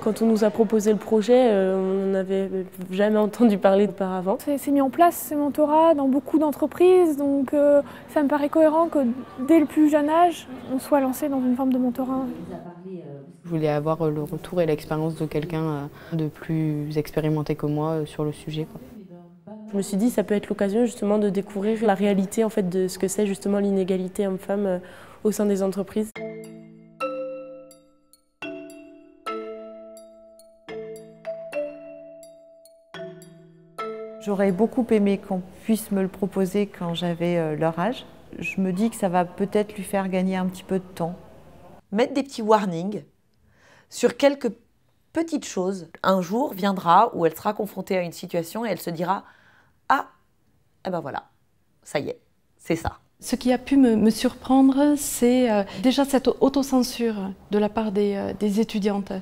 Quand on nous a proposé le projet, on n'avait jamais entendu parler auparavant. C'est mis en place ces mentorats dans beaucoup d'entreprises, donc ça me paraît cohérent que dès le plus jeune âge, on soit lancé dans une forme de mentorat. Je voulais avoir le retour et l'expérience de quelqu'un de plus expérimenté que moi sur le sujet, quoi. Je me suis dit que ça peut être l'occasion justement de découvrir la réalité en fait, de ce que c'est justement l'inégalité homme-femme au sein des entreprises. J'aurais beaucoup aimé qu'on puisse me le proposer quand j'avais leur âge. Je me dis que ça va peut-être lui faire gagner un petit peu de temps. Mettre des petits warnings sur quelques petites choses. Un jour viendra où elle sera confrontée à une situation et elle se dira « Ah, eh ben voilà, ça y est, c'est ça ». Ce qui a pu me surprendre, c'est déjà cette autocensure de la part des étudiantes.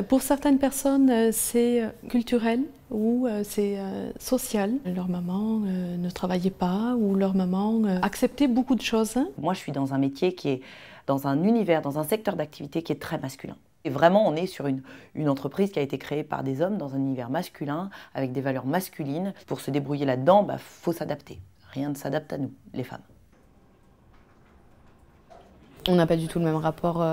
Pour certaines personnes, c'est culturel ou c'est social. Leur maman ne travaillait pas ou leur maman acceptait beaucoup de choses. Moi, je suis dans un métier qui est dans un univers, dans un secteur d'activité qui est très masculin. Et vraiment, on est sur une entreprise qui a été créée par des hommes dans un univers masculin, avec des valeurs masculines. Pour se débrouiller là-dedans, faut s'adapter. Rien ne s'adapte à nous, les femmes. On n'a pas du tout le même rapport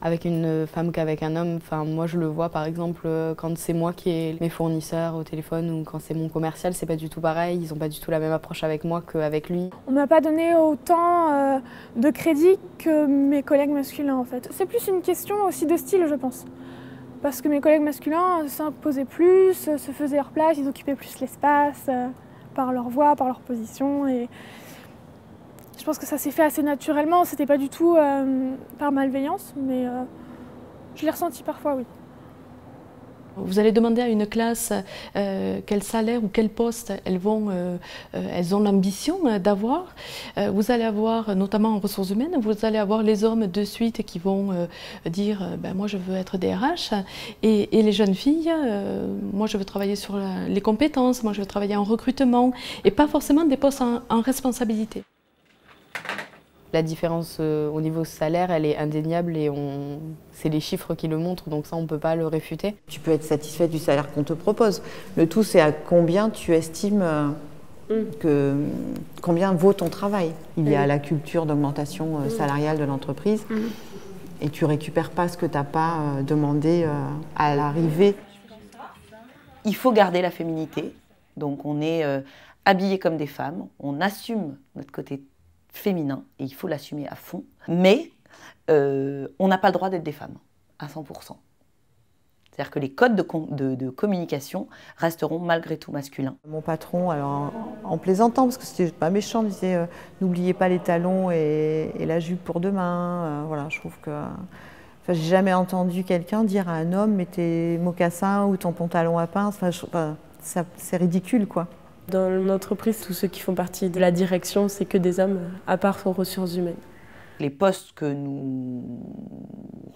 avec une femme qu'avec un homme. Enfin, moi, je le vois, par exemple, quand c'est moi qui ai mes fournisseurs au téléphone ou quand c'est mon commercial, c'est pas du tout pareil. Ils n'ont pas du tout la même approche avec moi qu'avec lui. On ne m'a pas donné autant de crédit que mes collègues masculins, en fait. C'est plus une question aussi de style, je pense. Parce que mes collègues masculins s'imposaient plus, se faisaient leur place, ils occupaient plus l'espace, par leur voix, par leur position. Et je pense que ça s'est fait assez naturellement, c'était pas du tout par malveillance, mais je l'ai ressenti parfois, oui. Vous allez demander à une classe quel salaire ou quel poste elles ont l'ambition d'avoir. Vous allez avoir, notamment en ressources humaines, vous allez avoir les hommes de suite qui vont dire « moi je veux être DRH » et les jeunes filles « moi je veux travailler sur les compétences, moi je veux travailler en recrutement » et pas forcément des postes en responsabilité. La différence au niveau salaire, elle est indéniable et c'est les chiffres qui le montrent, donc ça on ne peut pas le réfuter. Tu peux être satisfait du salaire qu'on te propose. Le tout, c'est à combien tu estimes combien vaut ton travail. Il y a la culture d'augmentation salariale de l'entreprise et tu ne récupères pas ce que tu n'as pas demandé à l'arrivée. Il faut garder la féminité, donc on est habillés comme des femmes, on assume notre côté féminin, et il faut l'assumer à fond, mais on n'a pas le droit d'être des femmes, à 100%. C'est-à-dire que les codes de communication resteront malgré tout masculins. Mon patron, alors en plaisantant, parce que c'était pas méchant, disait n'oubliez pas les talons et la jupe pour demain. Voilà, je trouve que... Enfin, j'ai jamais entendu quelqu'un dire à un homme mets tes mocassins ou ton pantalon à pince. Enfin, c'est ridicule, quoi. Dans l'entreprise, tous ceux qui font partie de la direction, c'est que des hommes, à part aux ressources humaines. Les postes que nous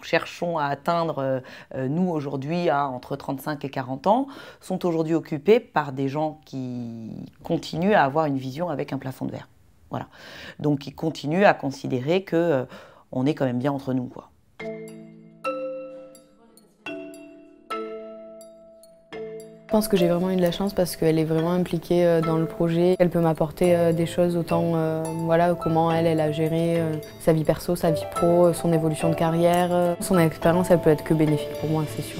cherchons à atteindre, nous aujourd'hui, à entre 35 et 40 ans, sont aujourd'hui occupés par des gens qui continuent à avoir une vision avec un plafond de verre. Voilà. Donc ils continuent à considérer qu'on est quand même bien entre nous, quoi. Je pense que j'ai vraiment eu de la chance parce qu'elle est vraiment impliquée dans le projet. Elle peut m'apporter des choses autant, voilà, comment elle a géré sa vie perso, sa vie pro, son évolution de carrière. Son expérience, elle peut être que bénéfique pour moi, c'est sûr.